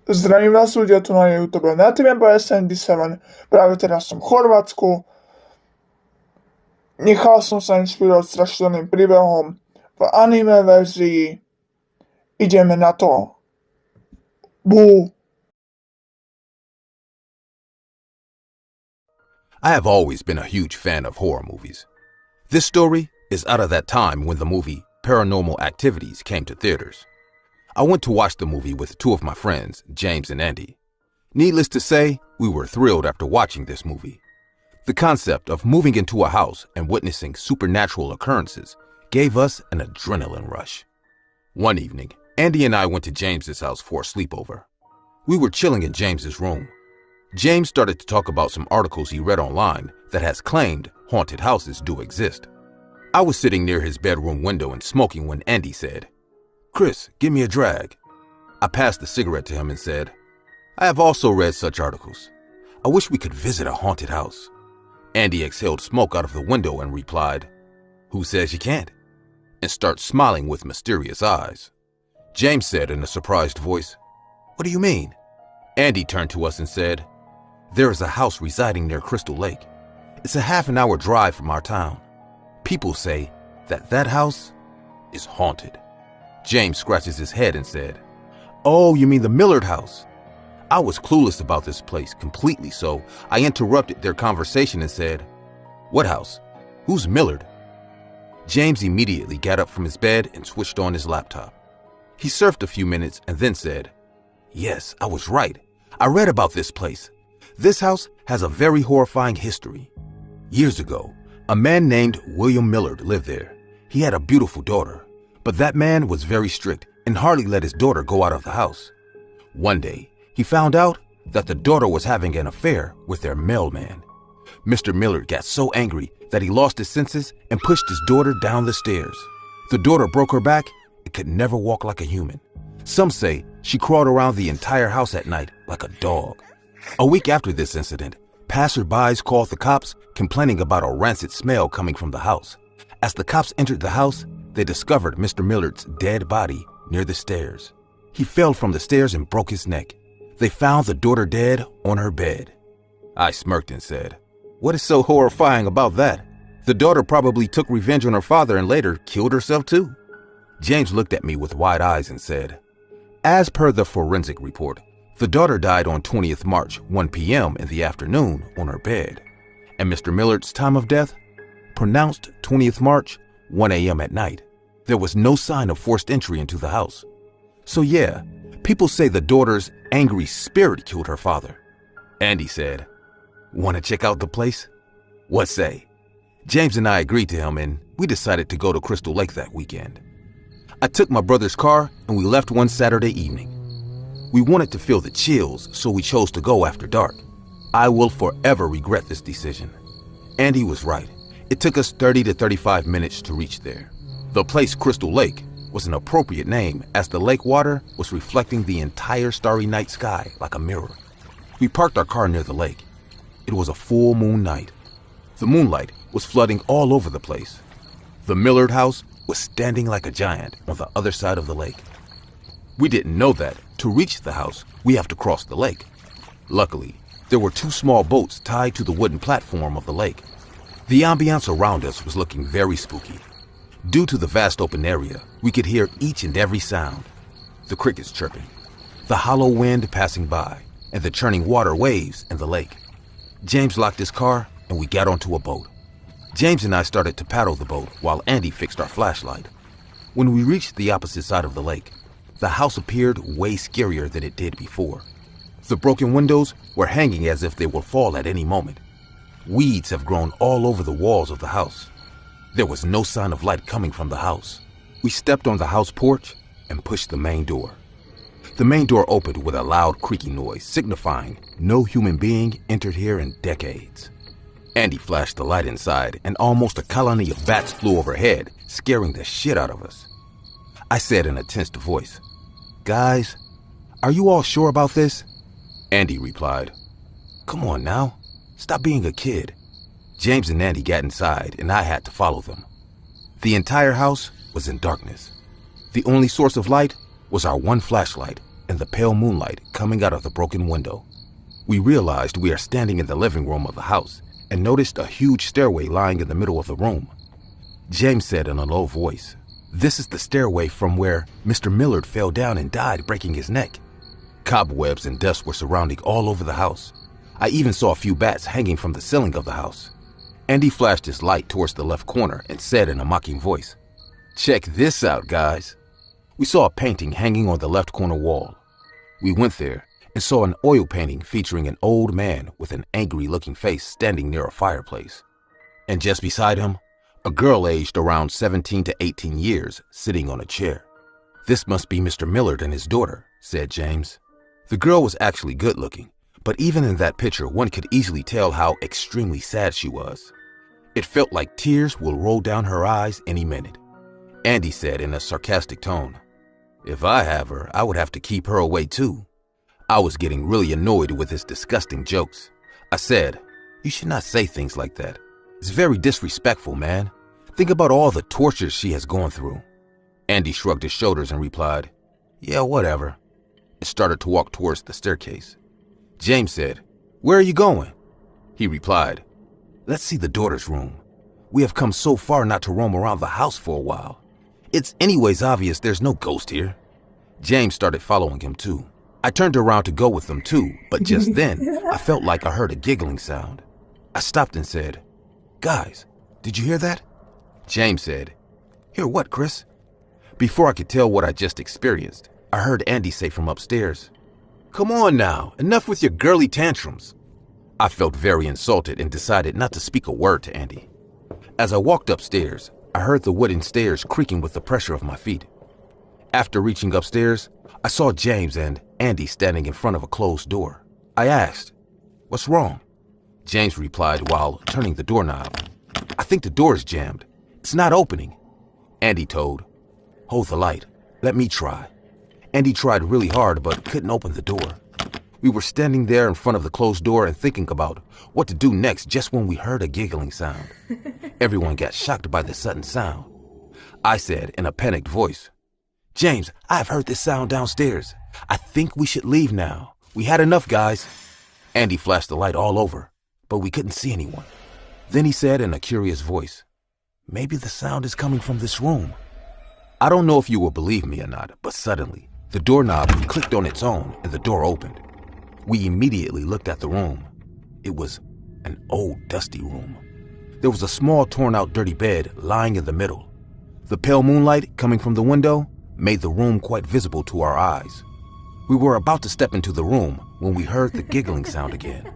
Zdravím vás, ľudia, tu na YouTube na TV77. Práve teraz som v Chorvátsku. Nechal som sa inšpirovať strašidelným príbehom v anime verzii. Ideme na to. Bú. I have always been a huge fan of horror movies. This story is out of that time when the movie Paranormal Activities came to theaters. I went to watch the movie with two of my friends, James and Andy. Needless to say, we were thrilled after watching this movie. The concept of moving into a house and witnessing supernatural occurrences gave us an adrenaline rush. One evening, Andy and I went to James's house for a sleepover. We were chilling in James's room. James started to talk about some articles he read online that has claimed haunted houses do exist. I was sitting near his bedroom window and smoking when Andy said, "Chris, give me a drag." I passed the cigarette to him and said, "I have also read such articles. I wish we could visit a haunted house." Andy exhaled smoke out of the window and replied, "Who says you can't?" and started smiling with mysterious eyes. James said in a surprised voice, "What do you mean?" Andy turned to us and said, "There is a house residing near Crystal Lake. It's a half-an-hour drive from our town. People say that house is haunted." James scratches his head and said, "Oh, you mean the Millard house?" I was clueless about this place completely, so I interrupted their conversation and said, "What house? Who's Millard?" James immediately got up from his bed and switched on his laptop. He surfed a few minutes and then said, "Yes, I was right. I read about this place. This house has a very horrifying history. Years ago, a man named William Millard lived there. He had a beautiful daughter. But that man was very strict and hardly let his daughter go out of the house. One day, he found out that the daughter was having an affair with their mailman. Mr. Millard got so angry that he lost his senses and pushed his daughter down the stairs. The daughter broke her back and could never walk like a human. Some say she crawled around the entire house at night like a dog. A week after this incident, passerbys called the cops complaining about a rancid smell coming from the house. As the cops entered the house, they discovered Mr. Millard's dead body near the stairs. He fell from the stairs and broke his neck. They found the daughter dead on her bed. I smirked and said, "What is so horrifying about that? The daughter probably took revenge on her father and later killed herself too." James looked at me with wide eyes and said, "As per the forensic report, the daughter died on 20th March, 1 p.m. in the afternoon on her bed. And Mr. Millard's time of death? Pronounced 20th March, 1 a.m. at night. There was no sign of forced entry into the house. So yeah, people say the daughter's angry spirit killed her father." Andy said, "Want to check out the place?" What say? James and I agreed to him and we decided to go to Crystal Lake that weekend. I took my brother's car and we left one Saturday evening. We wanted to feel the chills, so we chose to go after dark. I will forever regret this decision. Andy was right. It took us 30 to 35 minutes to reach there. The place Crystal Lake was an appropriate name as the lake water was reflecting the entire starry night sky like a mirror. We parked our car near the lake. It was a full moon night. The moonlight was flooding all over the place. The Millard house was standing like a giant on the other side of the lake. We didn't know that to reach the house, we have to cross the lake. Luckily, there were two small boats tied to the wooden platform of the lake. The ambiance around us was looking very spooky. Due to the vast open area, we could hear each and every sound. The crickets chirping, the hollow wind passing by, and the churning water waves in the lake. James locked his car and we got onto a boat. James and I started to paddle the boat while Andy fixed our flashlight. When we reached the opposite side of the lake, the house appeared way scarier than it did before. The broken windows were hanging as if they would fall at any moment. Weeds have grown all over the walls of the house. There was no sign of light coming from the house. We stepped on the house porch and pushed the main door. The main door opened with a loud creaking noise, signifying no human being entered here in decades. Andy flashed the light inside, and almost a colony of bats flew overhead, scaring the shit out of us. I said in a tensed voice, "Guys, are you all sure about this?" Andy replied, "Come on now, stop being a kid." James and Andy got inside, and I had to follow them. The entire house was in darkness. The only source of light was our one flashlight, and the pale moonlight coming out of the broken window. We realized we are standing in the living room of the house and noticed a huge stairway lying in the middle of the room. James said in a low voice, "This is the stairway from where Mr. Millard fell down and died, breaking his neck." Cobwebs and dust were surrounding all over the house. I even saw a few bats hanging from the ceiling of the house. Andy flashed his light towards the left corner and said in a mocking voice, "Check this out, guys." We saw a painting hanging on the left corner wall. We went there and saw an oil painting featuring an old man with an angry-looking face standing near a fireplace. And just beside him, a girl aged around 17 to 18 years sitting on a chair. "This must be Mr. Millard and his daughter," said James. The girl was actually good-looking, but even in that picture, one could easily tell how extremely sad she was. It felt like tears will roll down her eyes any minute. Andy said in a sarcastic tone, "If I have her, I would have to keep her away too." I was getting really annoyed with his disgusting jokes. I said, "You should not say things like that. It's very disrespectful, man. Think about all the tortures she has gone through." Andy shrugged his shoulders and replied, "Yeah, whatever," and started to walk towards the staircase. James said, "Where are you going?" He replied, "Let's see the daughter's room. We have come so far not to roam around the house for a while. It's anyways obvious there's no ghost here." James started following him too. I turned around to go with them too, but just then, I felt like I heard a giggling sound. I stopped and said, "Guys, did you hear that?" James said, "Hear what, Chris?" Before I could tell what I just experienced, I heard Andy say from upstairs, "Come on now, enough with your girly tantrums." I felt very insulted and decided not to speak a word to Andy. As I walked upstairs, I heard the wooden stairs creaking with the pressure of my feet. After reaching upstairs, I saw James and Andy standing in front of a closed door. I asked, "What's wrong?" James replied while turning the doorknob, "I think the door is jammed. It's not opening." Andy told, "Hold the light. Let me try." Andy tried really hard but couldn't open the door. We were standing there in front of the closed door and thinking about what to do next just when we heard a giggling sound. Everyone got shocked by the sudden sound. I said in a panicked voice, "James, I have heard this sound downstairs. I think we should leave now. We had enough, guys." Andy flashed the light all over, but we couldn't see anyone. Then he said in a curious voice, "Maybe the sound is coming from this room." I don't know if you will believe me or not, but suddenly, the doorknob clicked on its own and the door opened. We immediately looked at the room. It was an old, dusty room. There was a small, torn-out, dirty bed lying in the middle. The pale moonlight coming from the window made the room quite visible to our eyes. We were about to step into the room when we heard the giggling sound again.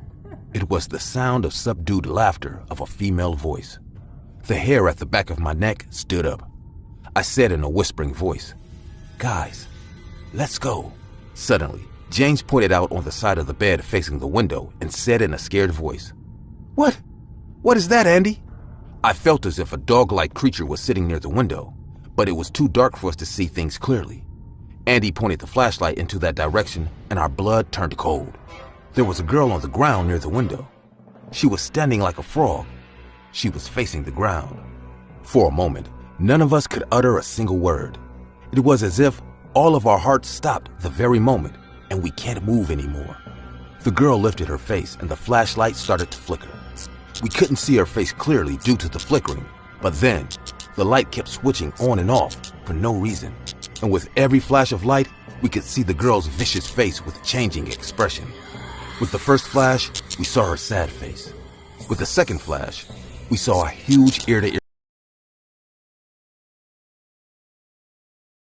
It was the sound of subdued laughter of a female voice. The hair at the back of my neck stood up. I said in a whispering voice, "Guys, let's go." Suddenly, James pointed out on the side of the bed facing the window and said in a scared voice, "What? What is that, Andy?" I felt as if a dog-like creature was sitting near the window, but it was too dark for us to see things clearly. Andy pointed the flashlight into that direction and our blood turned cold. There was a girl on the ground near the window. She was standing like a frog. She was facing the ground. For a moment, none of us could utter a single word. It was as if all of our hearts stopped the very moment and we can't move anymore. The girl lifted her face and the flashlight started to flicker. We couldn't see her face clearly due to the flickering, but then the light kept switching on and off for no reason. And with every flash of light, we could see the girl's vicious face with changing expression. With the first flash, we saw her sad face. With the second flash, we saw a huge ear-to-ear